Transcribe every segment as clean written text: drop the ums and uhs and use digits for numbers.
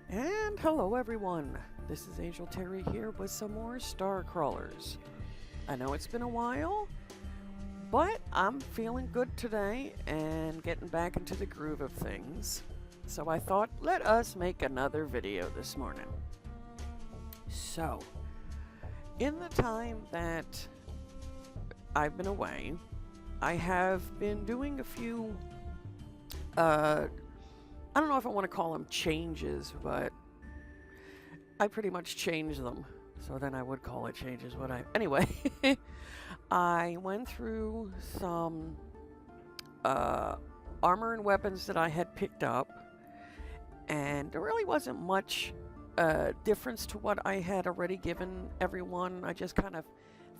And hello everyone, this is Angel Terri here with some more StarCrawlers. I know it's been a while, but I'm feeling good today and getting back into the groove of things. So I thought, let us make another video this morning. So, in the time that I've been away, I have been doing a few I don't know if I want to call them changes, but I pretty much changed them. So then I would call it changes, would I? Anyway, I went through some armor and weapons that I had picked up, and there really wasn't much difference to what I had already given everyone. I just kind of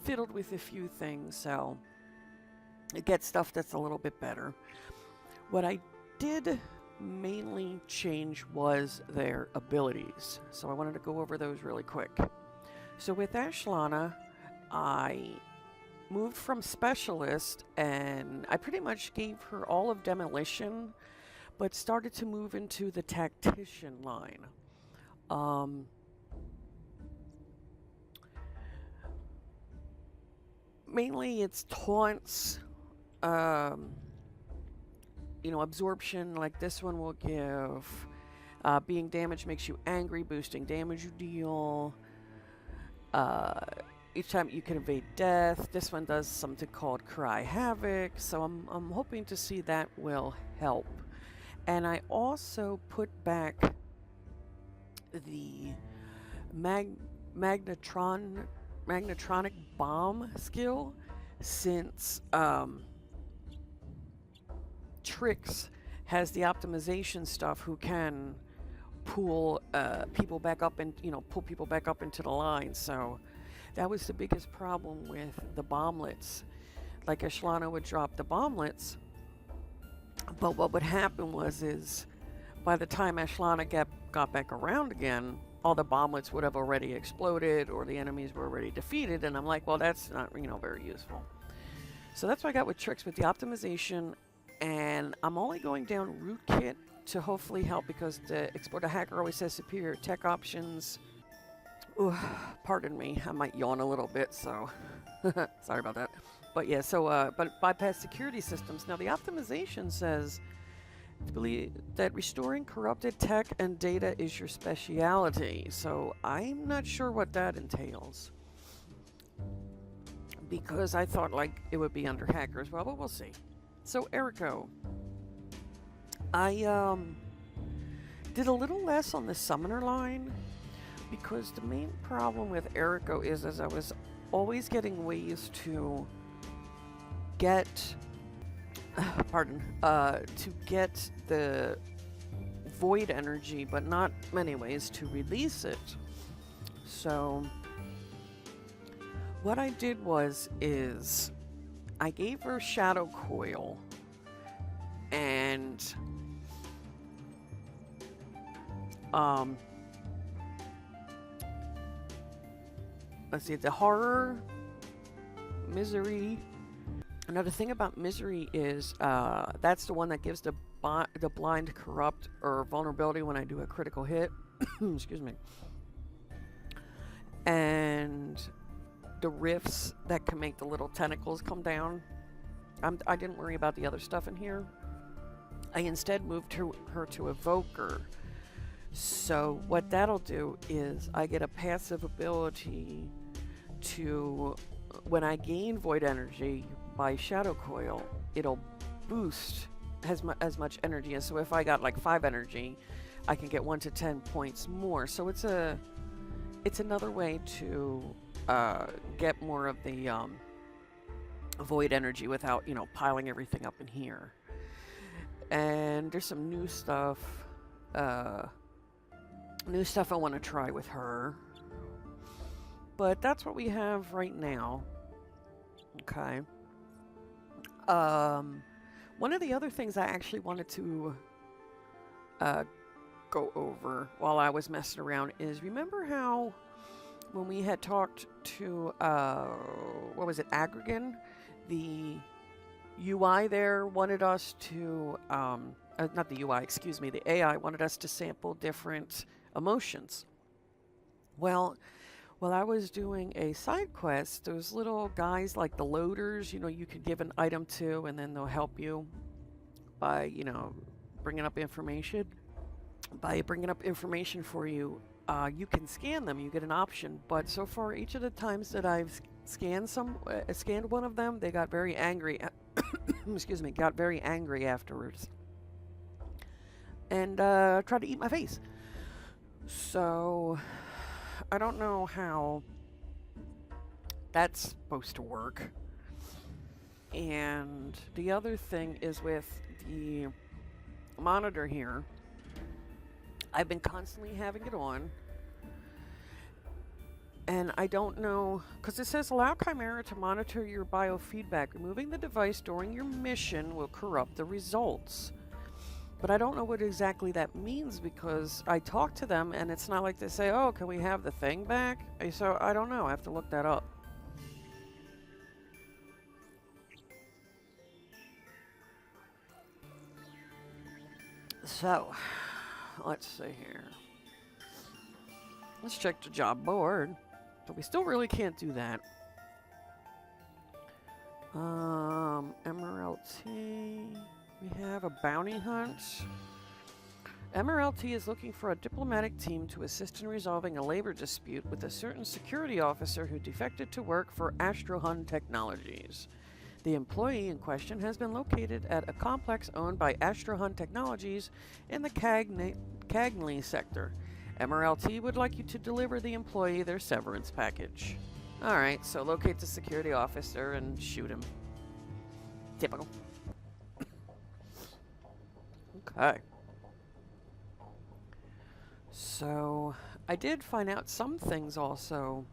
fiddled with a few things, so it gets stuff that's a little bit better. What I did mainly change was their abilities, so I wanted to go over those really quick. So with Ashlana, I moved from specialist and I pretty much gave her all of demolition, but started to move into the tactician line. Mainly it's taunts, absorption, like this one will give. Being damaged makes you angry, boosting damage you deal. Each time you can evade death. This one does something called Cry Havoc, so I'm hoping to see that will help. And I also put back the magnetronic bomb skill, since Trix has the optimization stuff who can pull people back up and pull people back up into the line. So that was the biggest problem with the bomblets. Like Ashlana would drop the bomblets, but what would happen is by the time Ashlana got back around again, all the bomblets would have already exploded or the enemies were already defeated, and I'm like, well, that's not very useful. So that's what I got with Trix with the optimization. And I'm only going down rootkit to hopefully help, because the Explorer Hacker always says superior tech options. Ooh, pardon me, I might yawn a little bit, so sorry about that. But yeah, so but bypass security systems. Now the optimization says to believe that restoring corrupted tech and data is your speciality. So I'm not sure what that entails, because I thought like it would be under hacker as well, but we'll see. So Erico, I did a little less on the summoner line, because the main problem with Erico is I was always getting ways to get, to get the void energy, but not many ways to release it. So what I did is I gave her Shadow Coil, and let's see, the Horror, Misery. Another thing about Misery is that's the one that gives the blind, corrupt, or vulnerability when I do a critical hit. Excuse me. And the rifts that can make the little tentacles come down. I didn't worry about the other stuff in here. I instead moved her to Evoker. So what that'll do is I get a passive ability to, when I gain void energy by Shadow Coil, it'll boost as much energy. And so if I got like 5 energy, I can get 1 to 10 points more. So it's another way to get more of the void energy without piling everything up in here. And there's some new stuff I want to try with her, but that's what we have right now. Okay. One of the other things I actually wanted to go over while I was messing around is, remember how when we had talked to, what was it, Aggregan, the UI there wanted us to, not the UI, excuse me, the AI wanted us to sample different emotions. Well, while I was doing a side quest, those little guys like the loaders, you could give an item to and then they'll help you by, bringing up information. By bringing up information for you, you can scan them. You get an option. But so far, each of the times that I've scanned one of them, they got very angry. Excuse me, got very angry afterwards, and tried to eat my face. So I don't know how that's supposed to work. And the other thing is with the monitor here. I've been constantly having it on, and I don't know, because it says allow Chimera to monitor your biofeedback. Removing the device during your mission will corrupt the results. But I don't know what exactly that means, because I talk to them and it's not like they say, oh, can we have the thing back? So I don't know, I have to look that up. So, let's see here. Let's check the job board. But we still really can't do that. MRLT. We have a bounty hunt. MRLT is looking for a diplomatic team to assist in resolving a labor dispute with a certain security officer who defected to work for Astrohun Technologies. The employee in question has been located at a complex owned by Astrohun Technologies in the Cagney sector. MRLT would like you to deliver the employee their severance package. Alright, so locate the security officer and shoot him. Typical. Okay. So, I did find out some things also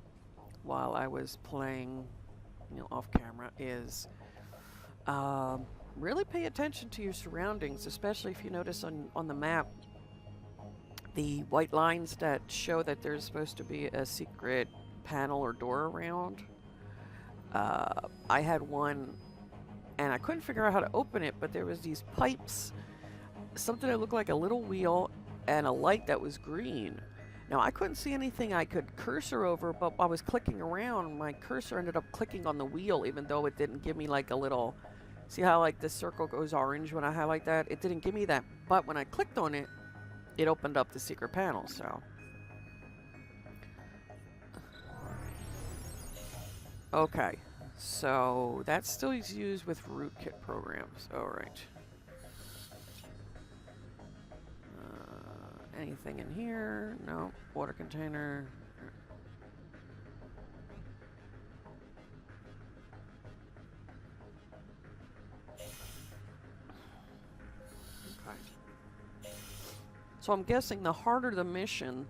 while I was playing, off camera, is really pay attention to your surroundings, especially if you notice on the map the white lines that show that there's supposed to be a secret panel or door around. I had one and I couldn't figure out how to open it, but there was these pipes, something that looked like a little wheel, and a light that was green. Now, I couldn't see anything I could cursor over, but I was clicking around. My cursor ended up clicking on the wheel, even though it didn't give me like a little... See how like the circle goes orange when I highlight that? It didn't give me that, but when I clicked on it, it opened up the secret panel, so... Okay, so that still is used with rootkit programs. Alright. Anything in here? No. Water container. Okay. So I'm guessing the harder the mission,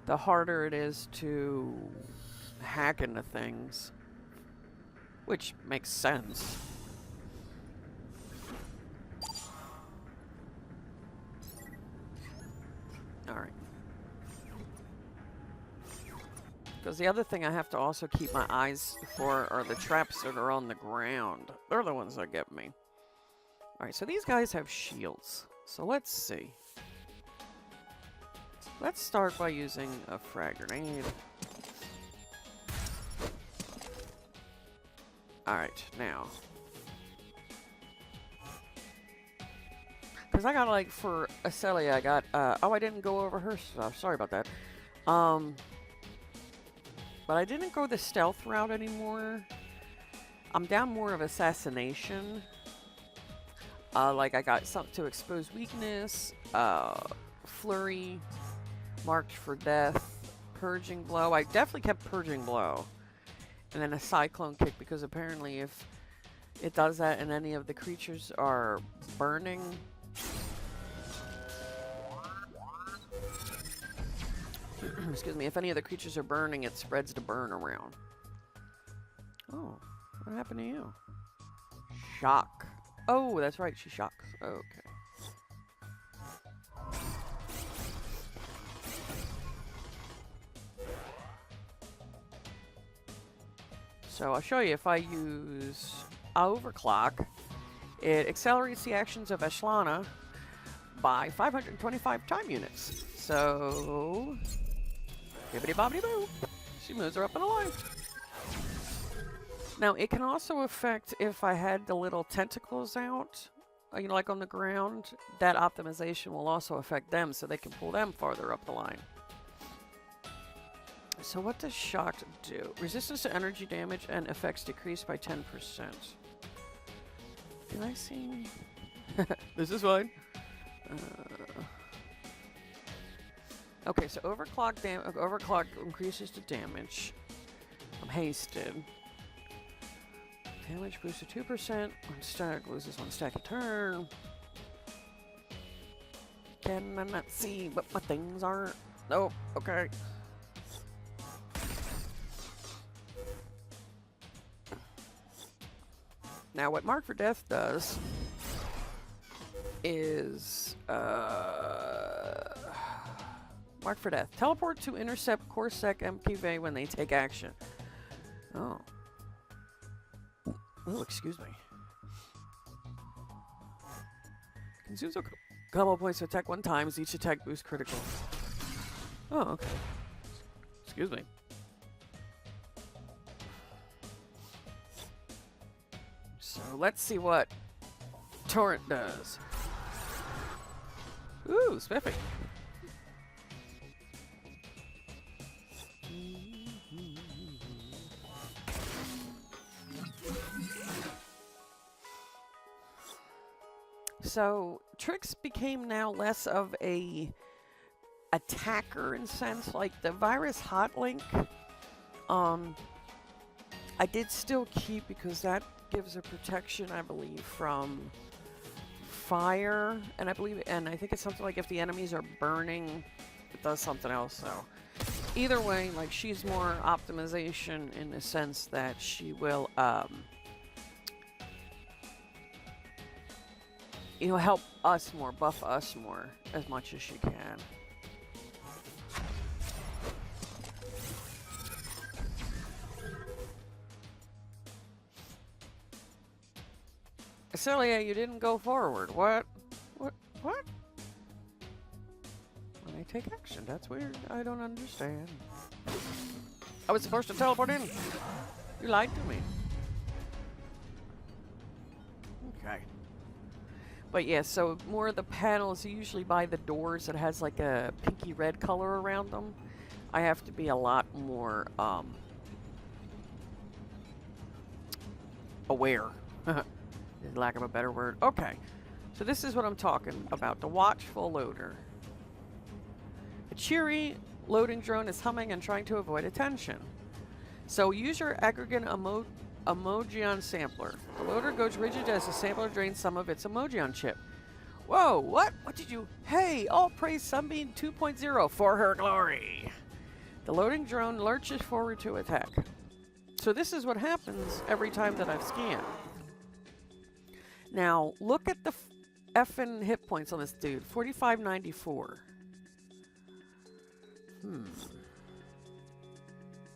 the harder it is to hack into things. Which makes sense. Alright. Because the other thing I have to also keep my eyes for are the traps that are on the ground. They're the ones that get me. Alright, so these guys have shields. So let's see. Let's start by using a frag grenade. Alright, now. Because I got, like, for Acelia, I got, oh, I didn't go over her stuff. Sorry about that. But I didn't go the stealth route anymore. I'm down more of assassination. Like, I got something to expose weakness, flurry, marked for death, purging blow. I definitely kept purging blow. And then a cyclone kick, because apparently if it does that and any of the creatures are burning... Excuse me, if any of the creatures are burning, it spreads the burn around. Oh, what happened to you? Shock. Oh, that's right, she shocks. Okay. So I'll show you if I use overclock, it accelerates the actions of Ashlana by 525 time units. So, bibbidi bobbidi boo. She moves her up in a line. Now, it can also affect if I had the little tentacles out, you know, like on the ground. That optimization will also affect them, so they can pull them farther up the line. So what does shocked do? Resistance to energy damage and effects decreased by 10%. Did I see? This is fine. Okay, so overclock increases the damage. I'm hasted. Damage boosted 2%. One stack loses one stack a turn. Can I not see what my things are? Nope. Okay. Now, what Mark for Death does is Mark for Death. Teleport to intercept Corsac MPV when they take action. Oh. Oh, excuse me. Consumes a combo points to attack one time as each attack boosts critical. Oh, okay. Excuse me. So let's see what Torrent does. Ooh, spiffy. So Trix became now less of a attacker in sense, like the virus hotlink. I did still keep because that gives a protection, I believe, from fire, and I think it's something like if the enemies are burning, it does something else. So either way, like she's more optimization in the sense that she will, you know, help us more, buff us more as much as she can. Celia, you didn't go forward. What? What? When I take action, that's weird. I don't understand. I was supposed to teleport in. You lied to me. Okay. But yeah, so more of the panels, usually by the doors that has like a pinky red color around them, I have to be a lot more aware. Lack of a better word. Okay, so this is what I'm talking about, the watchful loader. A cheery loading drone is humming and trying to avoid attention. So use your aggregate emojion sampler. The loader goes rigid as the sampler drains some of its emojion chip. Whoa, what? What did you... Hey, all praise Sunbeam 2.0 for her glory. The loading drone lurches forward to attack. So this is what happens every time that I've scanned. Now, look at the effing hit points on this dude. 4594.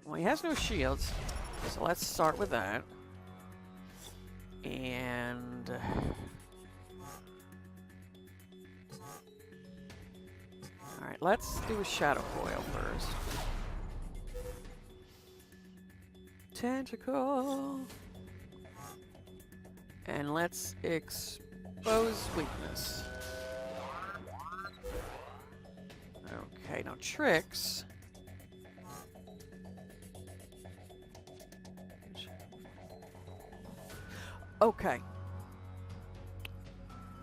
Well, he has no shields. So let's start with that. And... Alright, let's do a shadow coil first. Tentacle. And let's expose weakness. Okay, now tricks. Okay.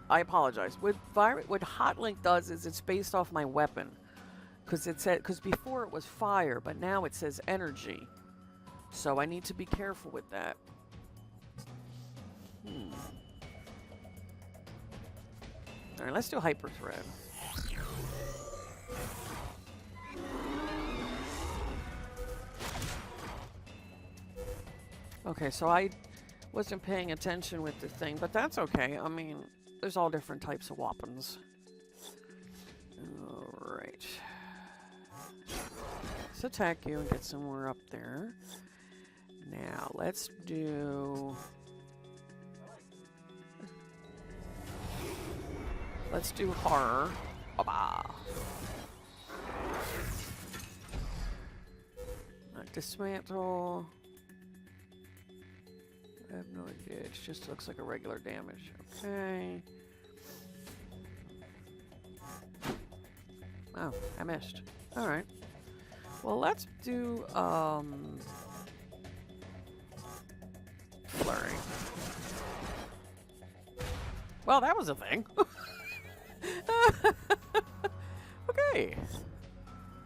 I apologize. What Hotlink does is it's based off my weapon. Because before it was fire, but now it says energy. So I need to be careful with that. Alright, let's do hyper thread. Okay, so I wasn't paying attention with the thing, but that's okay. I mean, there's all different types of weapons. Alright. Let's attack you and get some more up there. Now, let's do... Let's do horror. Ba-ba. Dismantle. I have no idea. It just looks like a regular damage. Okay. Oh, I missed. Alright. Well, let's do, flurry. Well, that was a thing. Okay.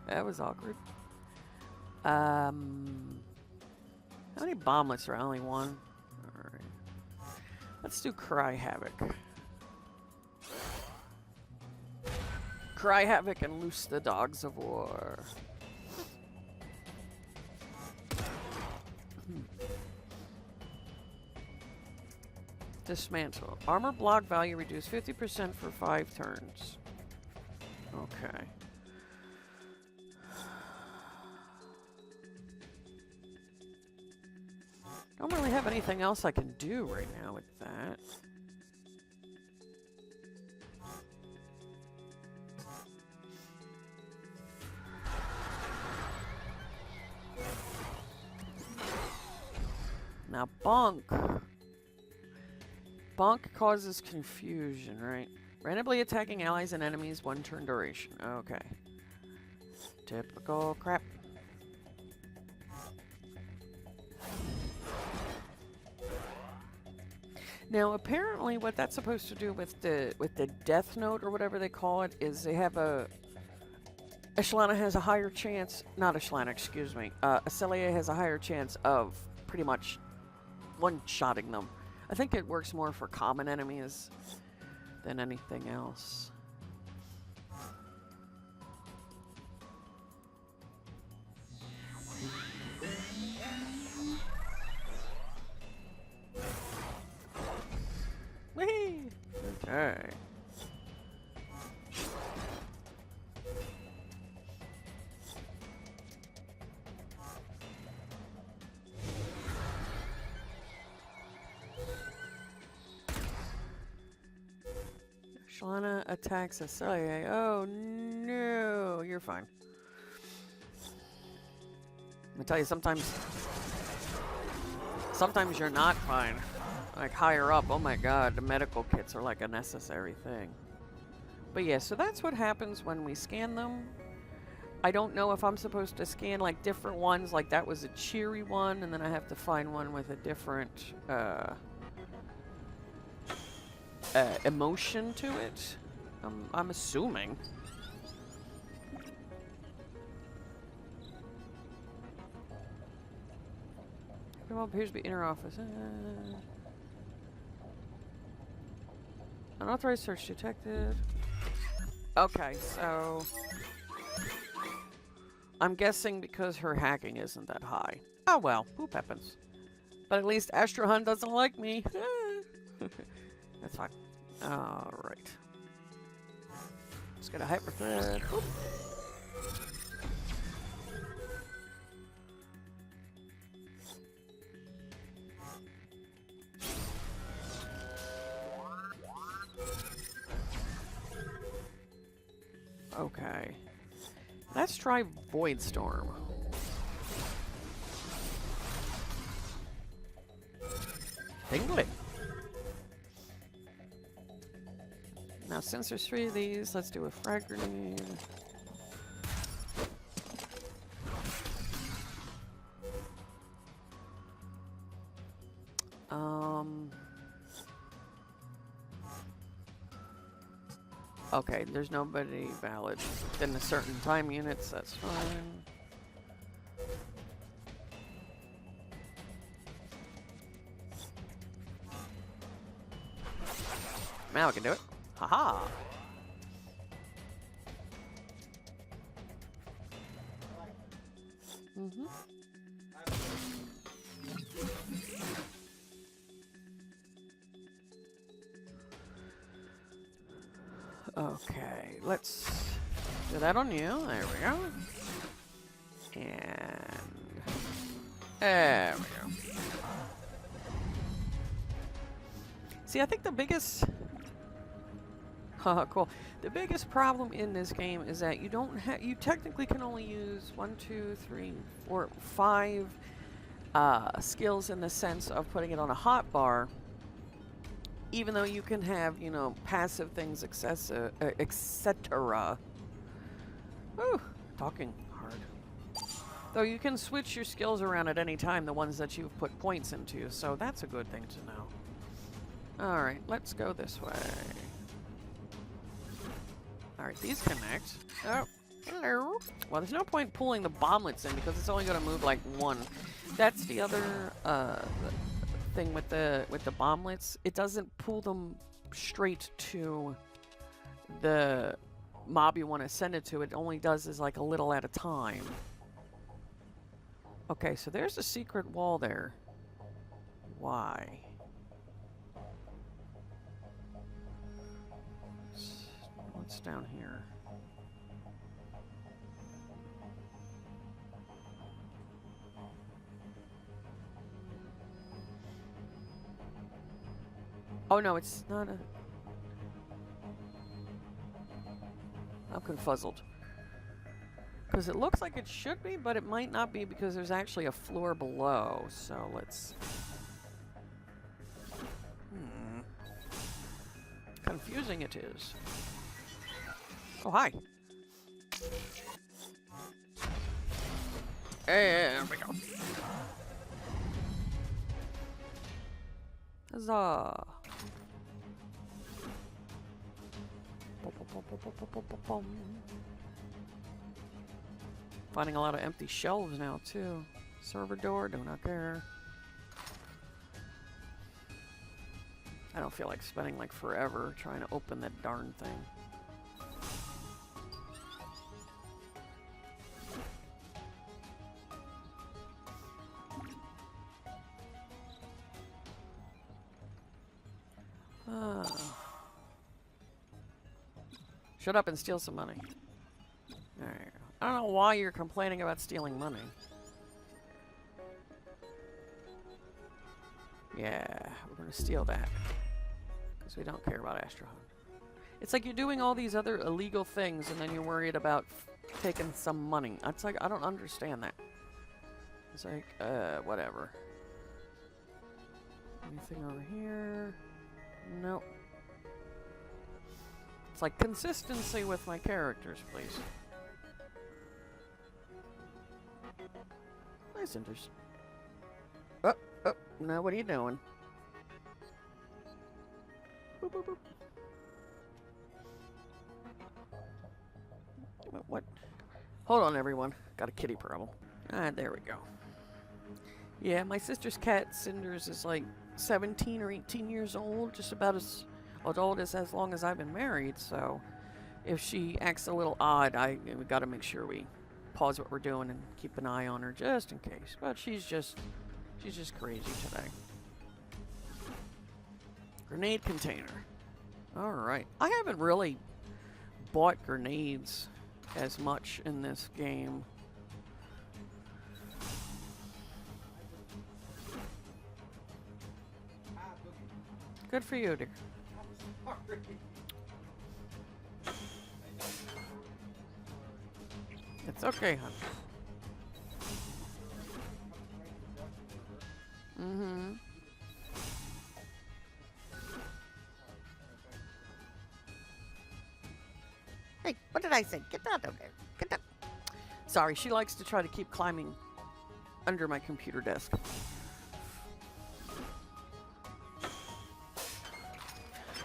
That was awkward. How many bomblets are only one? Alright. Let's do Cry Havoc. Cry Havoc and loose the dogs of war. Dismantle. Armor block value reduced 50% for 5 turns. Okay. Don't really have anything else I can do right now with that. Now, bonk. Bonk causes confusion, right? Randomly attacking allies and enemies, 1 turn duration. Okay. Typical crap. Now, apparently, what that's supposed to do with the death note or whatever they call it is they have a Echelana has a higher chance. Not Echelana, excuse me. Acelia has a higher chance of pretty much one-shotting them. I think it works more for common enemies than anything else. Whee! Okay. Shalana attacks Acelia. Oh no, you're fine. Let me tell you, sometimes you're not fine. Like higher up, oh my god, the medical kits are like a necessary thing. But yeah, so that's what happens when we scan them. I don't know if I'm supposed to scan like different ones, like that was a cheery one, and then I have to find one with a different emotion to it. I'm assuming. Everyone appears to be inner office. Unauthorized search detected. Okay, so I'm guessing because her hacking isn't that high. Oh well, poop happens. But at least Astrohan doesn't like me. That's fine. Alright. Let's get a hyper thread. Oop. Okay. Let's try Void Storm. Tingly. Now, since there's 3 of these, let's do a frag grenade. Okay, there's nobody valid within a certain time units, that's fine. Now I can do it. Haha! Mm-hmm. Okay, let's do that on you. There we go. And there we go. See, I think the biggest Cool. The biggest problem in this game is that you don't have. You technically can only use 1, 2, 3, 4, 5 skills in the sense of putting it on a hot bar. Even though you can have, you know, passive things, etc. Ooh, talking hard. Though you can switch your skills around at any time, the ones that you've put points into, so that's a good thing to know. Alright, let's go this way. Alright, these connect. Oh, hello. Well, there's no point pulling the bomblets in because it's only going to move like one. That's the other thing with the bomblets. It doesn't pull them straight to the mob you want to send it to. It only does is like a little at a time. Okay, so there's a secret wall there. Why? What's down here? Oh no, it's not a... I'm confuzzled. Because it looks like it should be, but it might not be because there's actually a floor below. So let's... Confusing it is. Oh, hi. There we go. Huzzah. Finding a lot of empty shelves now, too. Server door, do not care. I don't feel like spending like forever trying to open that darn thing. Shut up and steal some money. Alright. I don't know why you're complaining about stealing money. Yeah, we're gonna steal that. Because we don't care about Astro Hunt. It's like you're doing all these other illegal things and then you're worried about taking some money. It's like, I don't understand that. It's like, whatever. Anything over here? Nope. It's like consistency with my characters, please. Nice interest. Oh, now what are you doing? Boop, boop, boop. What? Hold on, everyone. Got a kitty problem. Ah, there we go. Yeah, my sister's cat, Cinders, is like 17 or 18 years old, just about as old as long as I've been married, so if she acts a little odd, we gotta make sure we pause what we're doing and keep an eye on her just in case. But she's just crazy today. Grenade container. Alright. I haven't really bought grenades as much in this game. Good for you, dear. It's okay, hon. Mm-hmm. Hey, what did I say? Get down there. Get down. Sorry, she likes to try to keep climbing under my computer desk.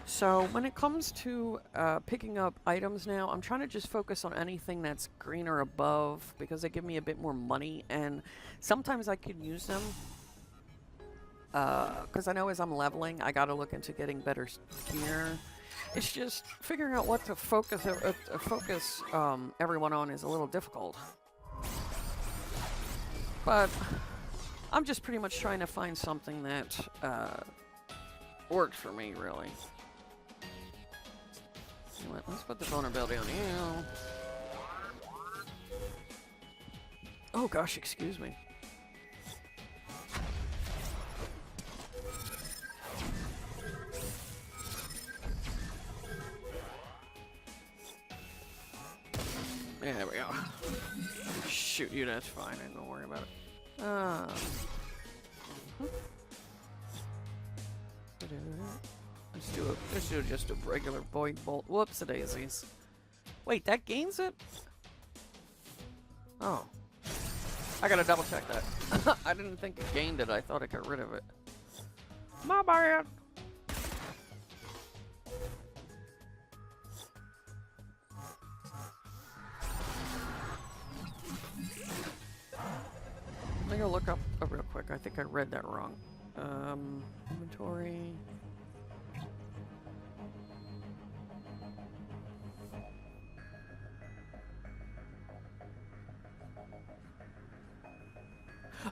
So when it comes to picking up items now, I'm trying to just focus on anything that's green or above because they give me a bit more money, and sometimes I can use them because I know as I'm leveling, I got to look into getting better gear. It's just figuring out what to focus everyone on is a little difficult. But I'm just pretty much trying to find something that works for me, really. Let's put the vulnerability on you. Oh gosh, excuse me. Shoot you, that's fine. Don't worry about it. Let's do just a regular void bolt. Whoops, daisies. Wait, that gains it? Oh. I gotta double check that. I didn't think it gained it. I thought it got rid of it. My bad. Let me go look up real quick. I think I read that wrong. Inventory.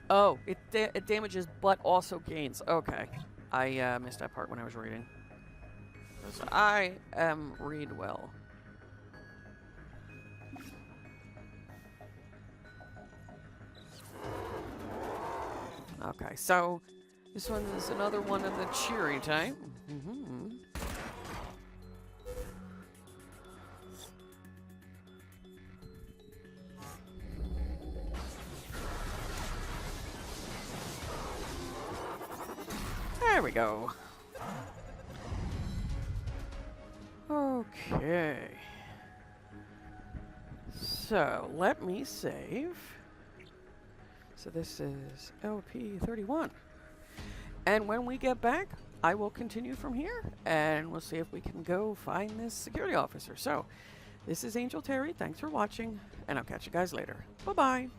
Oh, it damages but also gains. Okay. I missed that part when I was reading. 'Cause I read well. Okay, so this one is another one of the cheery type. There we go. Okay. So, let me save. So this is LP31. And when we get back, I will continue from here, and we'll see if we can go find this security officer. So, this is Angel Terry. Thanks for watching, and I'll catch you guys later. Bye-bye.